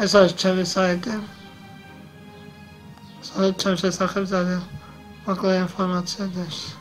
ეს არის ჩემი საიტი. სადაც ჩემ შესახებ ძალიან მოკლე ინფორმაცია დევს.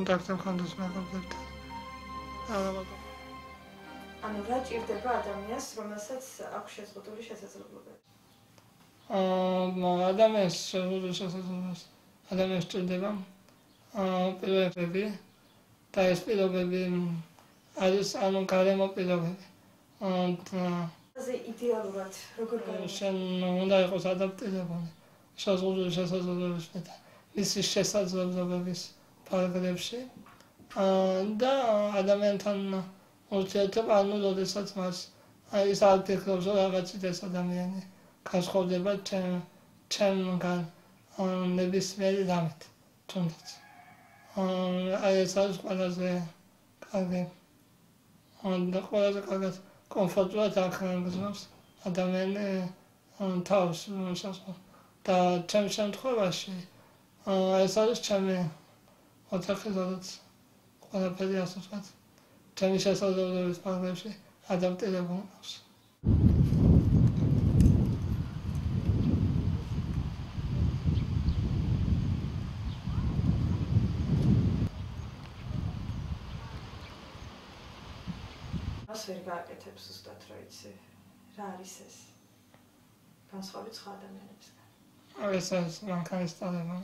კონტაქტი მქონდეს მეგობრებთან. ანუ რა ჭირდება ადამიანს, რომელსაც აქვს შეზღუდული შესაძლებლობები? ადამიანს შეზღუდული შესაძლებლობები ადამიანს ჭირდება პირობები და ეს პირობები არის ანუ გარემო პირობები. ზე იდეალურად როგორ გაიგო? შენ უნდა იყოს ადაპტირებული შეზღუდული შესაძლებლობების მეტად მისი შესაძლებლობების ფარგლებში და ადამიანთან ურთიერთობა ანუ როდესაც მას ის არ ფიქრობს რომ რაღაცით ეს ადამიანი განსხვავდება ჩემგან ნებისმიერი რამით თუნდაც ეს არის ყველაზე კარგი და ყველაზე კარგად კომფორტულად აღგზნობს ადამიანი თავს და ჩემ შემთხვევაში ეს არის ჩემი ოთახი, სადაც ყველაფერი ასე ვთქვათ, ჩემი შესაძლებლობების ფარგლებში ადაპტირებული მაქვს. მას ვერ გააკეთებს ზუსტად რა იცი, რა არის ეს? განსხვავებით სხვა ადამიანებისგან. ეს არის მანქანის ტალება.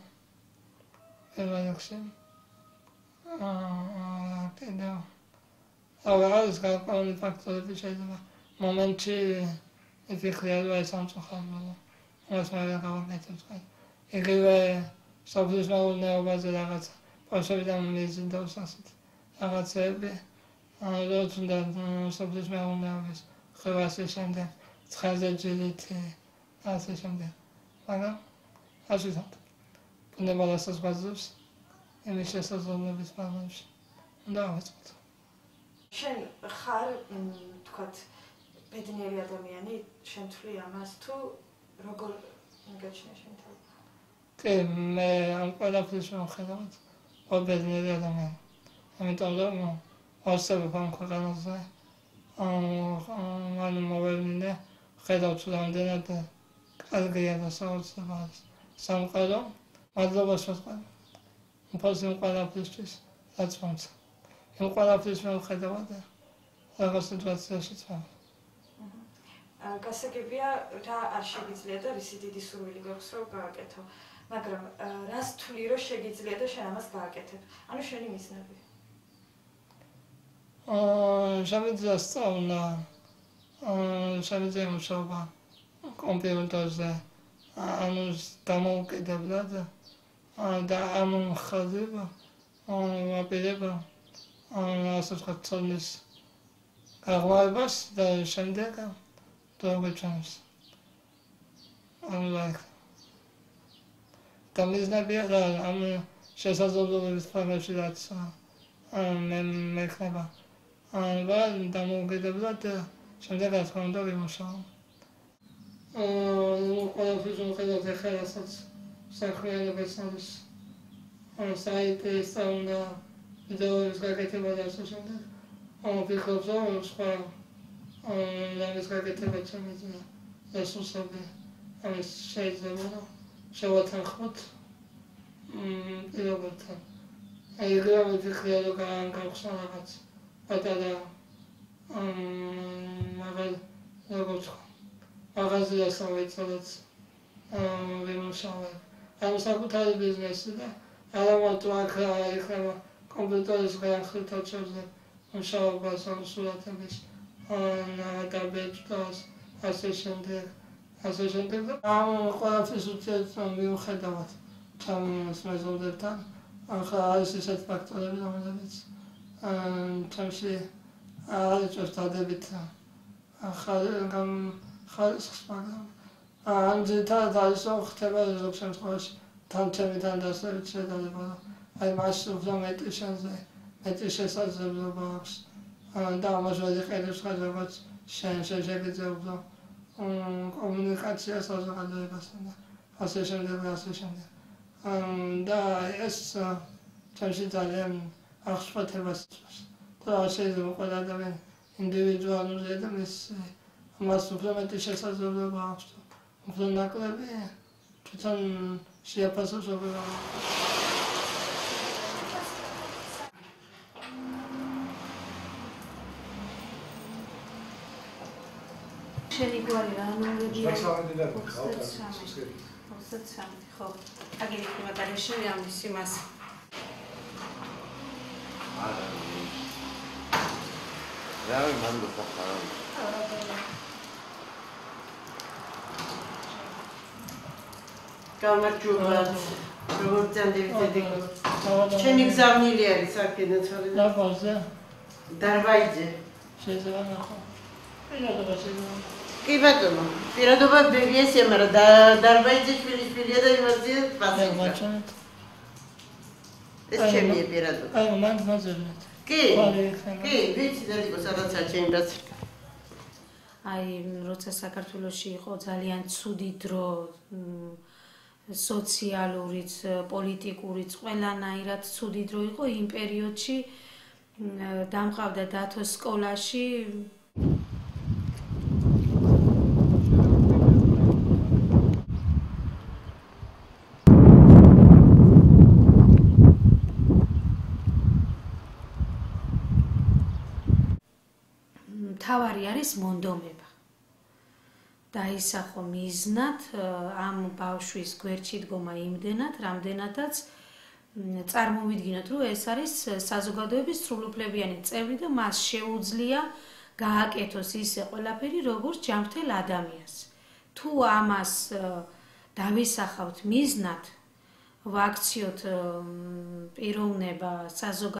პირველ რიგში. კიდევ არის გარკვეული ფაქტორები შეიძლება მომენტში იფიქრია რომ ეს ამწუხარებელია. მას მე ვერ გავაკეთებ თქვენ. იგივე სოფლის მეურნეობაზე რაღაცა პასუხიდან მიზიდავს ასეთ რაღაცები. როგორც უნდა სოფლის მეურნეობის ხევასის შემდეგ ცხელზე ჯილით ასე შემდეგ. მაგრამ ასე ვთქვათ. ბუნება დასაწყისებს იმის შესაძლებლობის ფარგლებში უნდა ავაწყოთ. შენ ხარ, თქვათ, ბედნიერი ადამიანი, შენ თვლი ამას თუ როგორ მიგაჩნია შენ თავი? კი, მე ამ ყველაფრის მიუხედავად ვარ ბედნიერი ადამიანი. ამიტომ რომ არსებობ ამ ქვეყანაზე მან მოვევლინე, ხედავ თუ რამდენად კარგია და საოცრება არის სამყარო, მადლობას ვეთქვი. Impulse im ყველაფრისთვის, რაც მომცა. იმ ყველაფრის მიუხედავად რაღაც სიტუაციაში ვარ. გასაგებია რა არ შეგიძლია და რისი დიდი სურვილი გვაქვს რომ გააკეთო. მაგრამ რას თვლი რომ შეგიძლია და შენ ამას გააკეთებ? ანუ შენი მიზნები. შემიძლია სწავლა, შემიძლია მუშაობა კომპიუტერზე, ანუ დამოუკიდებლად და ამ ხაზება ვაპირება ასე ვთქვათ ცოდნის გაღმავებას და შემდეგ დაგეჩანს. და მიზნებია და ამ შესაძლებლობების ფარგლებში რაც მე მექნება დამოუკიდებლად შემდეგ რა თქმა უნდა ვიმუშაო. ყველაფრის მიუხედავად ახლა რასაც საქმიანობას არის საიტი სწავლა ვიდეოების გაკეთება და ასე შემდეგ. ვფიქრობ რომ სხვა რამის გაკეთება შემიძლია რესურსები ამის შეიძლება შევათანხმოთ პირობებთან. იგივე ვფიქრია რომ გავხსნა რაღაც პატარა როგორ ვთქვა მაღაზია სამეცნიერო ვიმუშავებ. ამ საკუთარი ბიზნესი და არა მარტო აქ იქნება კომპიუტერის განხრითად შევძლებ მუშაობას ამ სურათების და ბეჭდას ასე შემდეგ და ამ ყველაფრის ურთიერთობა მიუხედავად ჩემს მეზობლებთან ახლა არის ესეთი ფაქტორები რომელებიც ჩემში არ იწვევს დადებით ხალხს მაგრამ ამ ძირითადად არის რომ ხდება ზოგ შემთხვევაში თან ჩემთან დასწრებით შედარება აი მას უფრო მეტი შანსი მეტი შესაძლებლობა აქვს და ამას ვერ იყენებს ხალხს შენ შეგიძლია უფრო კომუნიკაციას საზოგადოებასთან და ასე შემდეგ. და ეს ჩემში ძალიან აღშფოთებას იწვევს. და შეიძლება ყველა ადამიანი ინდივიდუალურია და მას უფრო მეტი შესაძლებლობა აქვს. უფრო ნაკლები თვითონ შეაფასოს ოპერაცია. შენი გვარი რა ნომრებია? 23 ხო. აგერიფი მაგარაში ამის იმას. რა მანდო ხარ? გამარჯობათ. როგორ ძანდებით? შენი გზავნილი არის აქედან ცალე. და ბაზე დარბაიძე. შეიძლება ნახო. კი ბატონო. პირადობა ბებიესია, მაგრამ დარბაიძე შვილიშვილია და იმაზეა პასუხი. ეს ჩემია პირადობა. აი მან მოძებნეთ. კი, ვიცი დადიკო სადაცაა ჩემი რაც. აი, როცა საქართველოში იყო ძალიან ცუდი დრო, სოციალურიც, პოლიტიკურიც, ყველანაირად ცუდი დრო იყო იმ პერიოდში დამყავდა დათო სკოლაში თავარი არის მონდომება. დაისახო მიზნად ამ ბავშვის გვერდში დგომა იმდენად, რამდენადაც წარმოვიდგინოთ, რომ ეს არის საზოგადოების სრულუფლებიანი წევრი და მას შეუძლია გააკეთოს ისე ყველაფერი, როგორც ჯანმრთელ ადამიანს. თუ ამას დავისახავთ მიზნად, ვაქციოთ პიროვნება საზოგადოების